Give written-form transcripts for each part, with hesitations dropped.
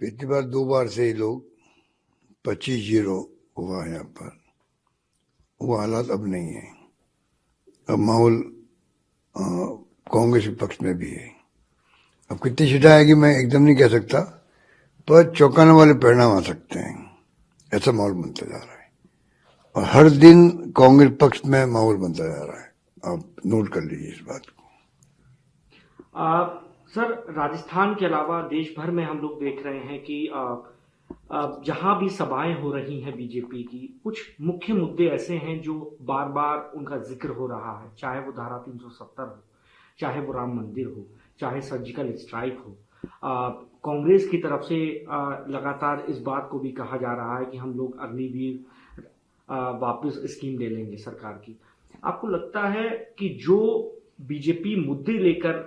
पिछली बार 2 बार से ही लोग 25-0 हुआ है यहाँ पर। वो हालात अब नहीं है। अब माहौल कांग्रेस के पक्ष में भी है। अब कितनी सीटें आएगी मैं एकदम नहीं कह सकता, पर चौंकाने वाले परिणाम आ सकते हैं। ऐसा माहौल बनता जा रहा है और हर दिन कांग्रेस पक्ष में माहौल बनता जा रहा है। आप नोट कर लीजिए इस बात को। सर, राजस्थान के अलावा देश भर में हम लोग देख रहे हैं कि जहां भी सभाएं हो रही हैं बीजेपी की, कुछ मुख्य मुद्दे ऐसे हैं जो बार बार उनका जिक्र हो रहा है, चाहे वो धारा 370 हो, चाहे वो राम मंदिर हो, चाहे सर्जिकल स्ट्राइक हो। कांग्रेस की तरफ से लगातार इस बात को भी कहा जा रहा है कि हम लोग अग्निवीर वापस स्कीम ले लेंगे सरकार की। आपको लगता है कि जो बीजेपी मुद्दे लेकर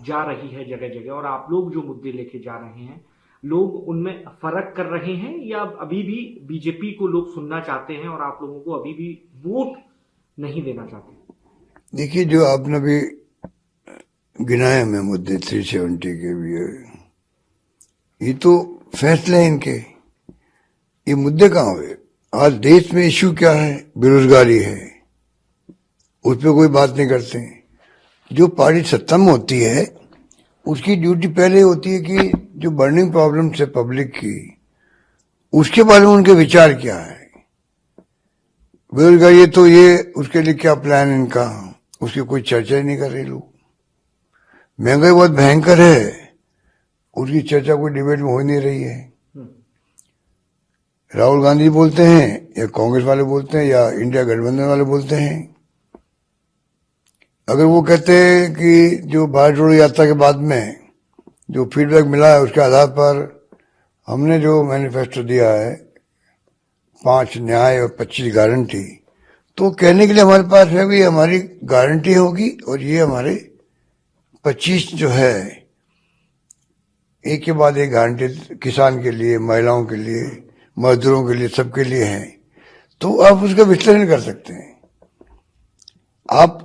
जा रही है जगह जगह, और आप लोग जो मुद्दे लेके जा रहे हैं, लोग उनमें फर्क कर रहे हैं, या अभी भी बीजेपी को लोग सुनना चाहते हैं और आप लोगों को अभी भी वोट नहीं देना चाहते? देखिए, जो आपने भी गिनाए हमें मुद्दे 370 के भी है, ये तो फैसले हैं इनके। ये मुद्दे कहाँ हुए? आज देश में इश्यू क्या है? बेरोजगारी है, उस पर कोई बात नहीं करते। जो पार्टी सत्ता में होती है उसकी ड्यूटी पहले होती है कि जो बर्निंग प्रॉब्लम है पब्लिक की, उसके बारे में उनके विचार क्या है। बेरोजगारी है तो ये उसके लिए क्या प्लान इनका, उसकी कोई चर्चा ही नहीं कर रहे लोग। महंगाई बहुत भयंकर है, उसकी चर्चा कोई डिबेट में हो नहीं रही है। राहुल गांधी बोलते हैं या कांग्रेस वाले बोलते हैं या इंडिया गठबंधन वाले बोलते हैं, अगर वो कहते हैं कि जो भारत जोड़ो यात्रा के बाद में जो फीडबैक मिला है उसके आधार पर हमने जो मैनिफेस्टो दिया है 5 न्याय और 25 गारंटी, तो कहने के लिए हमारे पास है भी हमारी गारंटी होगी और ये हमारे 25 जो है एक के बाद एक गारंटी किसान के लिए, महिलाओं के लिए, मजदूरों के लिए, सबके लिए है। तो आप उसका विश्लेषण कर सकते हैं, आप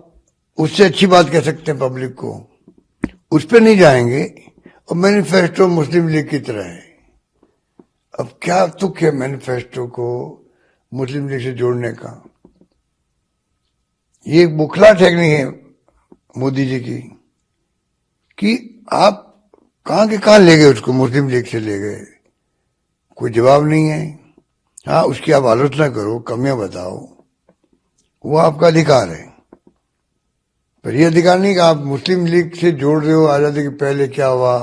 उससे अच्छी बात कह सकते हैं पब्लिक को, उस पर नहीं जाएंगे। और मैनिफेस्टो मुस्लिम लीग की तरह है। अब क्या तुक है मैनिफेस्टो को मुस्लिम लीग से जोड़ने का? ये एक बुखला टेक्निक है मोदी जी की कि आप कहां के कहां ले गए उसको, मुस्लिम लीग से ले गए, कोई जवाब नहीं है। हाँ, उसकी आप आलोचना करो, कमियां बताओ, वो आपका अधिकार है, पर यह अधिकार नहीं कि आप मुस्लिम लीग से जोड़ रहे हो आजादी के पहले क्या हुआ।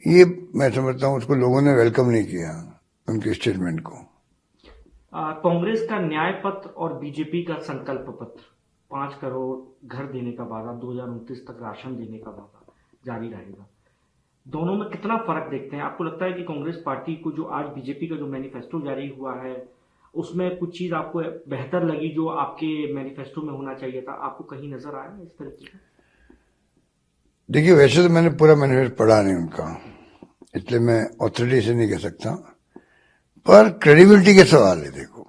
ये मैं समझता हूं उसको लोगों ने वेलकम नहीं किया, उनके स्टेटमेंट को। कांग्रेस का न्याय पत्र और बीजेपी का संकल्प पत्र, 5 करोड़ घर देने का वादा, 2029 तक राशन देने का वादा जारी रहेगा, दोनों में कितना फर्क देखते हैं? आपको लगता है कि कांग्रेस पार्टी को जो आज बीजेपी का जो मैनिफेस्टो जारी हुआ है उसमें कुछ चीज आपको बेहतर लगी जो आपके मैनिफेस्टो में होना चाहिए था? आपको कहीं नजर आया इस तरीके का? देखिए, वैसे तो मैंने पूरा मैनिफेस्टो पढ़ा नहीं उनका, इसलिए मैं ऑथोरिटी से नहीं कह सकता, पर क्रेडिबिलिटी के सवाल है। देखो,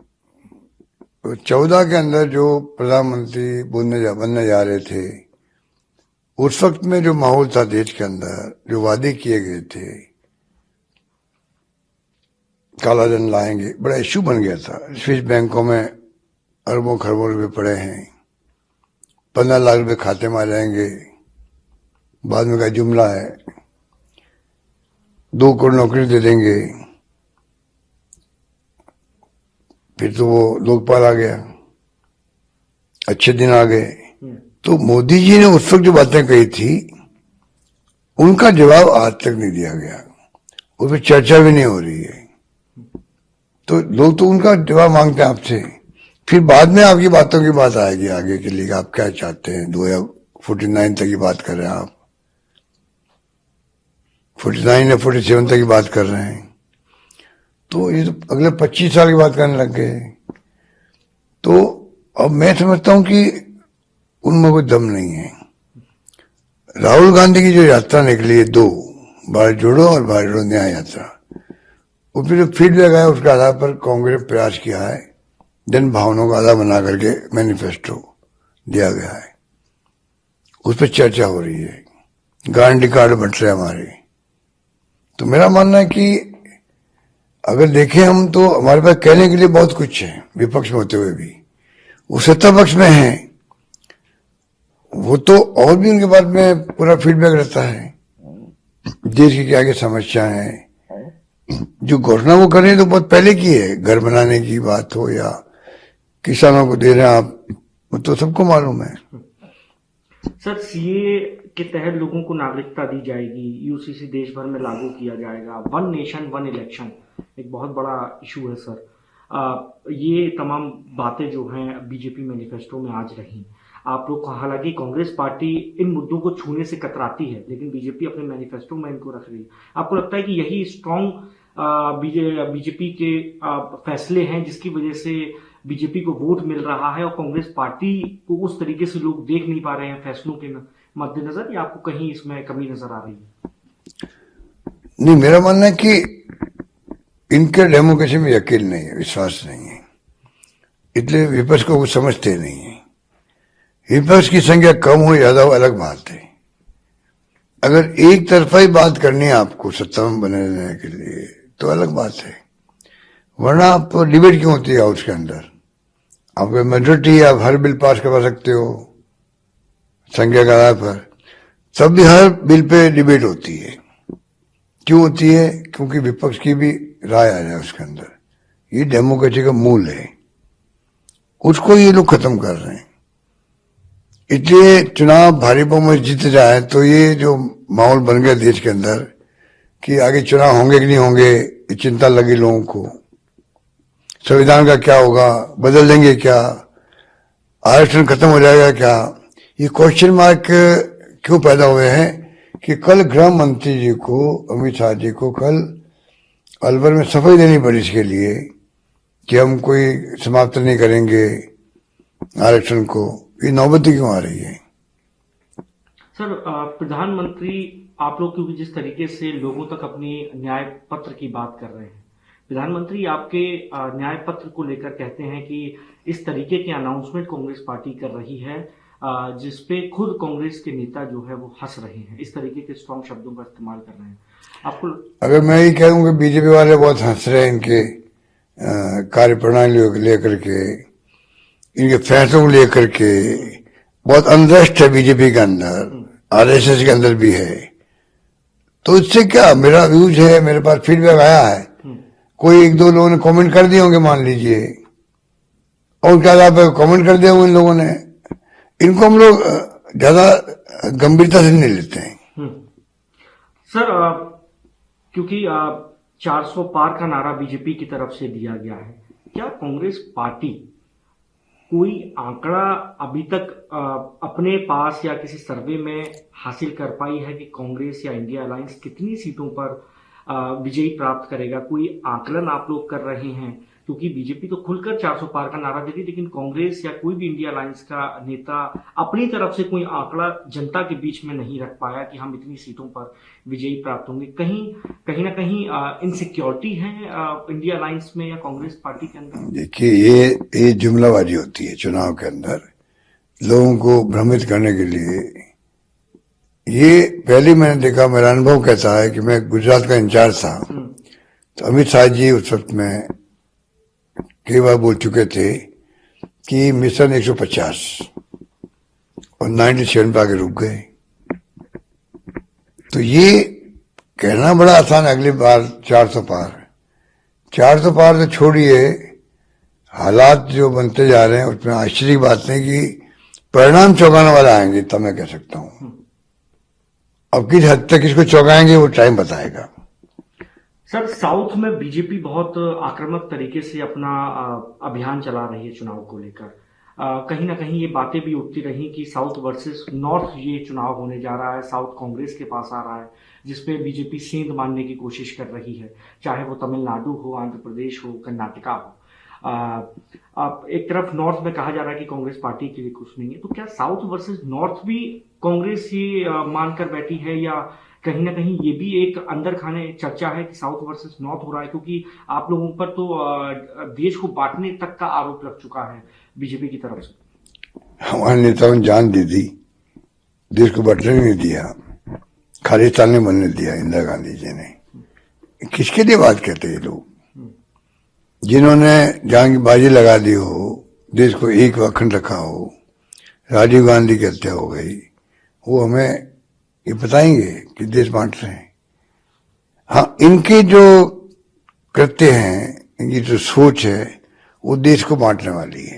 तो 14 के अंदर जो प्रधानमंत्री बनने जा रहे थे, उस वक्त में जो माहौल था देश के अंदर, जो वादे किए गए थे, काला धन लाएंगे, बड़ा इश्यू बन गया था। स्विस बैंकों में अरबों खरबों रुपए पड़े हैं, 15 लाख रुपए खाते में आ जाएंगे, बाद में का जुमला है 2 करोड़ नौकरी दे देंगे, फिर तो वो लोकपाल आ गया, अच्छे दिन आ गए। तो मोदी जी ने उस वक्त जो बातें कही थी उनका जवाब आज तक नहीं दिया गया, उस पर चर्चा भी नहीं हो रही है। तो लोग तो उनका जवाब मांगते हैं आपसे, फिर बाद में आपकी बातों की बात आएगी आगे के लिए, आप क्या चाहते हैं। 2049 तक की बात कर रहे हैं आप, 49 या 47 तक की बात कर रहे हैं, तो ये तो अगले 25 साल की बात करने लग गए। तो अब मैं समझता हूं कि उनमें कोई दम नहीं है। राहुल गांधी की जो यात्रा निकली है 2, भारत जोड़ो और भारत जोड़ो न्याय यात्रा, उसमें जो फीडबैक आया उसके आधार पर कांग्रेस प्रयास किया है, जन भावनाओं का आधार बना करके मैनिफेस्टो दिया गया है, उस पर चर्चा हो रही है, गारंटी कार्ड बंट रहे हमारे, तो मेरा मानना है कि अगर देखें हम तो हमारे पास कहने के लिए बहुत कुछ है, विपक्ष में होते हुए भी। वो सत्ता पक्ष में है, वो तो और भी उनके बारे में पूरा फीडबैक रहता है, देश की क्या क्या समस्या है। जो घोषणा वो कर रहे हैं तो बहुत पहले की है, घर बनाने की बात हो या किसानों को दे रहे हैं आप, वो तो सबको मालूम है। सर, सीए के तहत लोगों को नागरिकता दी जाएगी, यूसीसी देश भर में लागू किया जाएगा, वन नेशन वन इलेक्शन एक बहुत बड़ा इशू है सर। ये तमाम बातें जो हैं बीजेपी मैनिफेस्टो में आज रही। आप लोग को, हालांकि कांग्रेस पार्टी इन मुद्दों को छूने से कतराती है, लेकिन बीजेपी अपने मैनिफेस्टो में इनको रख रही है। आपको लगता है कि यही स्ट्रॉन्ग बीजेपी के फैसले हैं जिसकी वजह से बीजेपी को वोट मिल रहा है और कांग्रेस पार्टी को उस तरीके से लोग देख नहीं पा रहे हैं फैसलों के मद्देनजर, या आपको कहीं इसमें कमी नजर आ रही है? नहीं, मेरा मानना है कि इनके डेमोक्रेसी में यकीन नहीं है, विश्वास नहीं है, इसलिए विपक्ष को वो समझते नहीं है। विपक्ष की संख्या कम हो ज्यादा हो अलग बात है। अगर एक तरफा ही बात करनी है आपको सत्ता में बने रहने के लिए तो अलग बात है, वरना आप तो डिबेट क्यों होती है हाउस के अंदर? आपको मेजोरिटी, आप हर बिल पास करवा सकते हो संख्या के आधार पर, तब भी हर बिल पे डिबेट होती है। क्यों होती है? क्योंकि विपक्ष की भी राय आ जाए उसके अंदर। ये डेमोक्रेसी का मूल है, उसको ये लोग खत्म कर रहे हैं। इसलिए चुनाव भारी बहुमत जीत जाए तो ये जो माहौल बन गया देश के अंदर कि आगे चुनाव होंगे कि नहीं होंगे, ये चिंता लगी लोगों को। संविधान का क्या होगा, बदल देंगे क्या, आरक्षण खत्म हो जाएगा क्या, ये क्वेश्चन मार्क क्यों पैदा हुए हैं कि कल गृह मंत्री जी को, अमित शाह जी को कल अलवर में सफाई देनी पड़ी इसके लिए कि हम कोई समाप्त नहीं करेंगे आरक्षण को। ये नौबती क्यों आ रही है? सर, प्रधानमंत्री आप लोग क्योंकि जिस तरीके से लोगों तक अपनी न्याय पत्र की बात कर रहे हैं, प्रधानमंत्री आपके न्याय पत्र को लेकर कहते हैं कि इस तरीके के अनाउंसमेंट कांग्रेस पार्टी कर रही है जिसपे खुद कांग्रेस के नेता जो है वो हंस रहे हैं, इस तरीके के स्ट्रॉन्ग शब्दों का इस्तेमाल कर रहे हैं। आपको अगर मैं ये कहूँ कि बीजेपी वाले बहुत हंस रहे हैं इनके कार्यप्रणाली को लेकर के, इनके फैसलों को लेकर के, बहुत अनरेस्ट है बीजेपी के अंदर, आरएसएस के अंदर भी है, तो इससे क्या, मेरा व्यूज है, मेरे पास फीडबैक आया है, कोई एक दो लोगों ने कमेंट कर दिए होंगे मान लीजिए, और क्या कमेंट कर दिया होंगे इन लोगों ने, इनको हम लोग ज्यादा गंभीरता से नहीं लेते हैं। सर, क्योंकि 400 पार का नारा बीजेपी की तरफ से दिया गया है, क्या कांग्रेस पार्टी कोई आंकड़ा अभी तक अपने पास या किसी सर्वे में हासिल कर पाई है कि कांग्रेस या इंडिया अलायंस कितनी सीटों पर विजयी प्राप्त करेगा? कोई आकलन आप लोग कर रहे हैं? क्योंकि बीजेपी तो खुलकर 400 पार का नारा देती, लेकिन कांग्रेस या कोई भी इंडिया अलायंस का नेता अपनी तरफ से कोई आंकड़ा जनता के बीच में नहीं रख पाया कि हम इतनी सीटों पर विजयी प्राप्त होंगे। कहीं ना कहीं इनसिक्योरिटी है इंडिया अलायंस में या कांग्रेस पार्टी के अंदर? देखिए, ये जुमलाबाजी होती है चुनाव के अंदर लोगों को भ्रमित करने के लिए। ये पहले मैंने देखा, मेरा अनुभव कहता है कि मैं गुजरात का इंचार्ज था, तो अमित शाह जी उस वक्त में कई बार बोल चुके थे कि मिशन 150 और 97 पे आके रुक गए। तो ये कहना बड़ा आसान है, अगली बार 400 पार तो छोड़िए, हालात जो बनते जा रहे हैं उसमें आश्चर्य की बात नहीं कि परिणाम चौंकाने वाला आएंगे, तब मैं कह सकता हूं। अब किस हद तक इसको चौंकाएंगे वो टाइम बताएगा। सर, साउथ में बीजेपी बहुत आक्रामक तरीके से अपना अभियान चला रही है चुनाव को लेकर। कहीं ना कहीं ये बातें भी उठती रही कि साउथ वर्सेस नॉर्थ ये चुनाव होने जा रहा है, साउथ कांग्रेस के पास आ रहा है, जिसपे बीजेपी सेंध मानने की कोशिश कर रही है, चाहे वो तमिलनाडु हो, आंध्र प्रदेश हो, कर्नाटका हो। एक तरफ नॉर्थ में कहा जा रहा है कि कांग्रेस पार्टी के लिए कुछ नहीं है, तो क्या साउथ वर्सेस नॉर्थ भी कांग्रेस ये मानकर बैठी है, या कहीं ना कहीं ये भी एक अंदर खाने चर्चा है कि साउथ वर्सेस नॉर्थ हो रहा है? क्योंकि आप लोगों पर तो देश को बांटने तक का आरोप लग चुका है बीजेपी की तरफ से। हमारे नेताओं ने जान दे दी, देश को बांटने नहीं दिया, खालिस्तान ने बनने दिया इंदिरा गांधी जी ने। किसके लिए बात करते हैं ये लोग? जिन्होंने जहां की बाजी लगा दी हो, देश को एक अखंड रखा हो, राजीव गांधी की हत्या हो गई, वो हमें ये बताएंगे कि देश बांट रहे हैं? हाँ, इनके जो कृत्य हैं, इनकी जो सोच है, वो देश को बांटने वाली है।